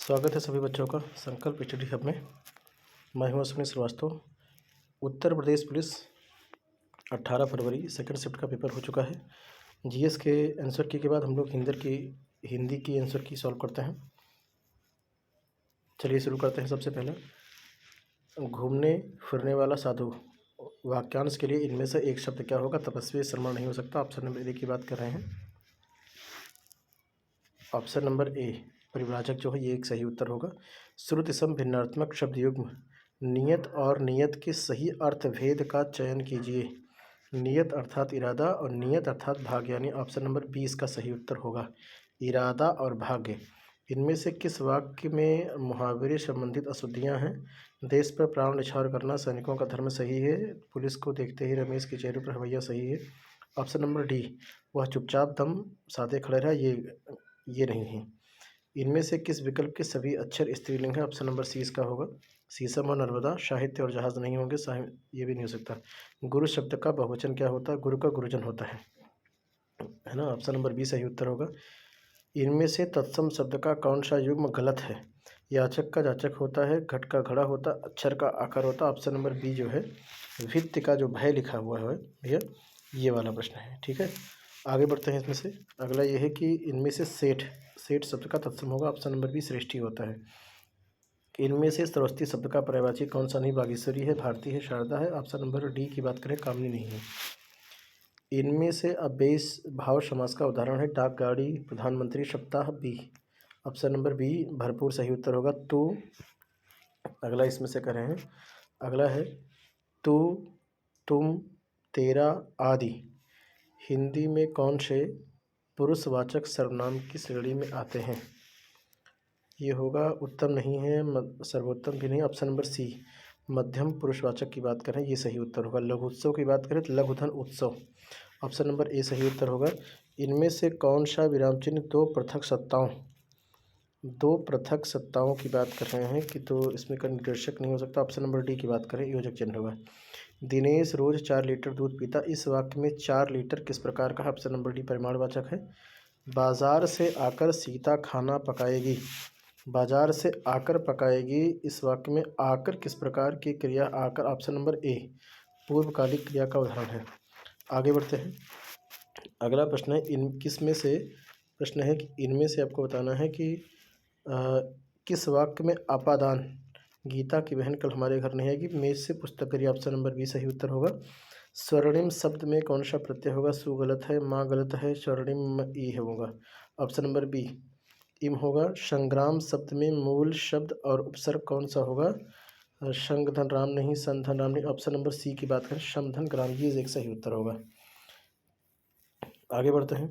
स्वागत है सभी बच्चों का संकल्प स्टडी हब में। मैं हूं अश्विनी श्रीवास्तव। उत्तर प्रदेश पुलिस 18 फरवरी सेकंड शिफ्ट का पेपर हो चुका है। जीएस के आंसर की के बाद हम लोग हिंदी की आंसर की सॉल्व करते हैं। चलिए शुरू करते हैं। सबसे पहले घूमने फिरने वाला साधु वाक्यांश के लिए इनमें से एक शब्द क्या होगा? तपस्वी श्रमण नहीं हो सकता। ऑप्शन नंबर ए की बात कर रहे हैं। ऑप्शन नंबर ए परिव्राजक जो है ये एक सही उत्तर होगा। श्रुति सम भिन्नार्थमक शब्द युग्म नियत और नियत के सही अर्थ भेद का चयन कीजिए। नियत अर्थात इरादा और नियत अर्थात भाग्य, यानी ऑप्शन नंबर 20 का सही उत्तर होगा इरादा और भाग्य। इनमें से किस वाक्य में मुहावरे संबंधित अशुद्धियां हैं? देश पर प्राण न्यौछावर करना सैनिकों का धर्म सही है। पुलिस को देखते ही रमेश के चेहरे पर हवैया सही है। ऑप्शन नंबर डी वह चुपचाप दम साधे खड़े रहा, ये नहीं है। इनमें से किस विकल्प के सभी अक्षर स्त्रीलिंग है? ऑप्शन नंबर सी इसका होगा। शीशम और नर्मदा, साहित्य और जहाज नहीं होंगे, ये भी नहीं हो सकता। गुरु शब्द का बहुवचन क्या होता है? गुरु का गुरुजन होता है ना। ऑप्शन नंबर बी सही उत्तर होगा। इनमें से तत्सम शब्द का कौन सा युग्म गलत है? याचक का जाचक होता है, घट का घड़ा होता, अक्षर का आकार होता। ऑप्शन नंबर बी जो है भित्ति का जो भय लिखा हुआ है भैया, ये वाला प्रश्न है। ठीक है, आगे बढ़ते हैं। इसमें से अगला ये है कि इनमें से सेठ शब्द का तत्सम होगा। ऑप्शन नंबर बी श्रेष्ठी होता है। इनमें से सरस्वती शब्द का पर्यायवाची कौन सा नहीं? बागेश्वरी है, भारती है, शारदा है। ऑप्शन नंबर डी की बात करें कामनी नहीं है। इनमें से अव्ययी भाव समास का उदाहरण है डाकगाड़ी, प्रधानमंत्री, सप्ताह, बी। ऑप्शन नंबर बी भरपूर सही उत्तर होगा। तो अगला इसमें से कह रहे हैं, अगला है तू, तुम, तेरा आदि हिंदी में कौन से पुरुषवाचक सर्वनाम की श्रेणी में आते हैं? ये होगा उत्तम नहीं है, सर्वोत्तम भी नहीं। ऑप्शन नंबर सी मध्यम पुरुषवाचक की बात करें, ये सही उत्तर होगा। लघुत्सव की बात करें तो लघुधन उत्सव। ऑप्शन नंबर ए सही उत्तर होगा। इनमें से कौन सा विराम चिन्ह दो पृथक सत्ताओं की बात कर रहे हैं कि तो इसमें का निर्देशक नहीं हो सकता। ऑप्शन नंबर डी की बात करें योजक चिन्ह होगा। दिनेश रोज 4 लीटर दूध पीता, इस वाक्य में 4 लीटर किस प्रकार का? ऑप्शन नंबर डी परिमाणवाचक है। बाजार से आकर सीता खाना पकाएगी, बाजार से आकर पकाएगी, इस वाक्य में आकर किस प्रकार की क्रिया? आकर। ऑप्शन नंबर ए पूर्वकालिक क्रिया का उदाहरण है। आगे बढ़ते हैं। अगला प्रश्न है प्रश्न है कि इनमें से आपको बताना है कि किस वाक्य में अपादान गीता की बहन कल हमारे घर नहीं आएगी मेज से पुस्तक करिए। ऑप्शन नंबर बी सही उत्तर होगा। स्वर्णिम शब्द में कौन सा प्रत्यय होगा? सु गलत है, माँ गलत है, स्वर्णिम ई होगा। ऑप्शन नंबर बी इम होगा। संग्राम शब्द में मूल शब्द और उपसर्ग कौन सा होगा? संगधन राम नहीं, संधन राम नहीं। ऑप्शन नंबर सी की बात करें समधन ग्राम, ये एक सही उत्तर होगा। आगे बढ़ते हैं।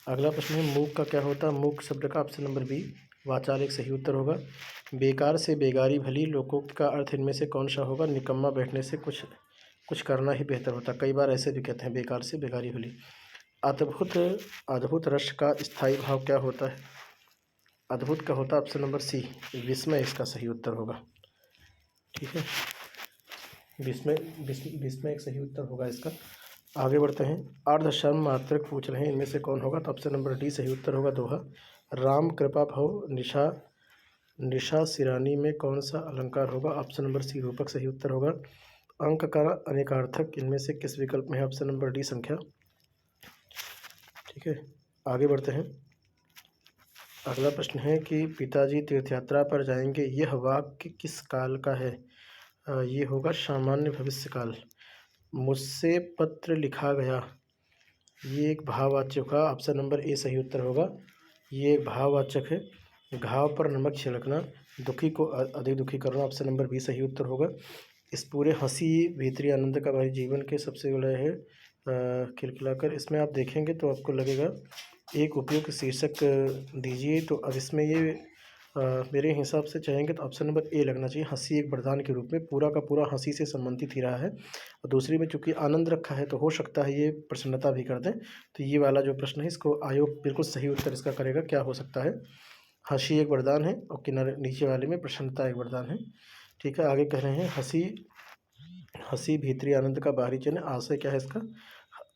अगला प्रश्न है मूक का क्या होता है? मूक शब्द का ऑप्शन नंबर बी वाचाल एक सही उत्तर होगा। बेकार से बेगारी भली लोकोक्त का अर्थ इनमें से कौन सा होगा? निकम्मा बैठने से कुछ करना ही बेहतर होता। कई बार ऐसे भी कहते हैं बेकार से बेगारी भली। अद्भुत रस का स्थायी भाव क्या होता है? अद्भुत का होता है ऑप्शन नंबर सी विस्मय, इसका सही उत्तर होगा। ठीक है, विस्मय एक सही उत्तर होगा इसका। आगे बढ़ते हैं। अर्धसर्म मात्रक पूछ रहे हैं, इनमें से कौन होगा? तो ऑप्शन नंबर डी सही उत्तर होगा दोहा। राम कृपा भव निशा सिरानी में कौन सा अलंकार होगा? ऑप्शन नंबर सी रूपक सही उत्तर होगा। अंक का अनेकार्थक इनमें से किस विकल्प में है? ऑप्शन नंबर डी संख्या। ठीक है, आगे बढ़ते हैं। अगला प्रश्न है कि पिताजी तीर्थयात्रा पर जाएंगे, यह वाक्य किस काल का है? ये होगा सामान्य भविष्यकाल। मुझसे पत्र लिखा गया, ये एक भाववाचक होगा। ऑप्शन नंबर ए सही उत्तर होगा। ये एक भाववाचक है। घाव पर नमक छिड़कना, दुखी को अधिक दुखी करना। ऑप्शन नंबर बी सही उत्तर होगा। इस पूरे हंसी भीतरी आनंद का भाई जीवन के सबसे बड़ा है खिलखिलाकर। इसमें आप देखेंगे तो आपको लगेगा एक उपयुक्त शीर्षक दीजिए। तो अब इसमें ये मेरे हिसाब से चाहेंगे तो ऑप्शन नंबर ए लगना चाहिए, हंसी एक वरदान के रूप में। पूरा का पूरा हंसी से संबंधित ही रहा है। और दूसरी में चूंकि आनंद रखा है तो हो सकता है ये प्रसन्नता भी कर दें। तो ये वाला जो प्रश्न है इसको आयोग बिल्कुल सही उत्तर इसका करेगा। क्या हो सकता है? हंसी एक वरदान है और किनारे नीचे वाले में प्रसन्नता एक वरदान है। ठीक है, आगे कह रहे हैं हंसी भीतरी आनंद का बाहरी चिन्ह। आशय क्या है इसका?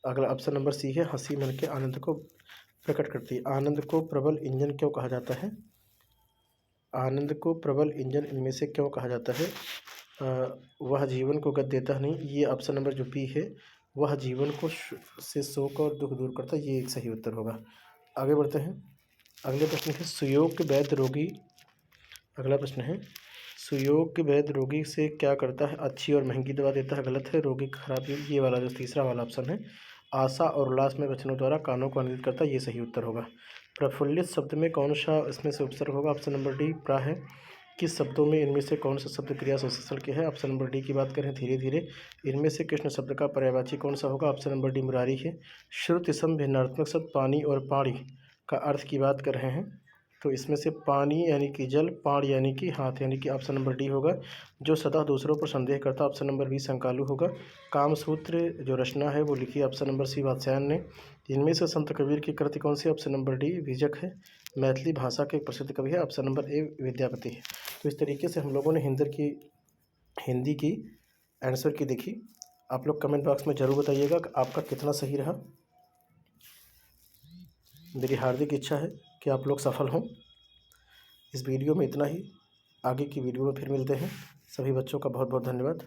अगला ऑप्शन नंबर सी है, हंसी मन के आनंद को प्रकट करती है। आनंद को प्रबल इंजन क्यों कहा जाता है? आनंद को प्रबल इंजन इनमें से क्यों कहा जाता है? वह जीवन को गति देता नहीं, ये ऑप्शन नंबर जो बी है, वह जीवन को से शोक और दुख दूर करता है, ये एक सही उत्तर होगा। आगे बढ़ते हैं। अगले प्रश्न है सुयोग वैद्य रोगी। अगला प्रश्न है सुयोग वैद्य रोगी से क्या करता है? अच्छी और महंगी दवा देता है, गलत है। रोगी की खराबी, ये वाला जो तीसरा वाला ऑप्शन है। आशा और उल्लास में वचनों द्वारा कानों को आनंदित करता है, ये सही उत्तर होगा। प्रफुल्लित शब्द में कौन सा इसमें से उपसर्ग होगा? ऑप्शन नंबर डी प्रा है। किस शब्दों में इनमें से कौन सा शब्द क्रिया से विशेषण के है? ऑप्शन नंबर डी की बात करें धीरे धीरे। इनमें से कृष्ण शब्द का पर्यायवाची कौन सा होगा? ऑप्शन नंबर डी मुरारी है। श्रुति सम भिन्नात्मक शब्द पानी और पाणी का अर्थ की बात कर रहे हैं, तो इसमें से पानी यानी कि जल, पाण यानी कि हाथ, यानी कि ऑप्शन नंबर डी होगा। जो सदा दूसरों पर संदेह करता, ऑप्शन नंबर बी शंकालु होगा। कामसूत्र जो रचना है वो लिखी ऑप्शन नंबर सी वात्स्यायन ने। इनमें से संत कबीर की कृति कौन सी? ऑप्शन नंबर डी विजक है। मैथिली भाषा के एक प्रसिद्ध कवि है, ऑप्शन नंबर ए विद्यापति है। तो इस तरीके से हम लोगों ने हिंदी की आंसर की देखी। आप लोग कमेंट बॉक्स में ज़रूर बताइएगा कि आपका कितना सही रहा। मेरी हार्दिक इच्छा है कि आप लोग सफल हों। इस वीडियो में इतना ही, आगे की वीडियो में फिर मिलते हैं। सभी बच्चों का बहुत बहुत धन्यवाद।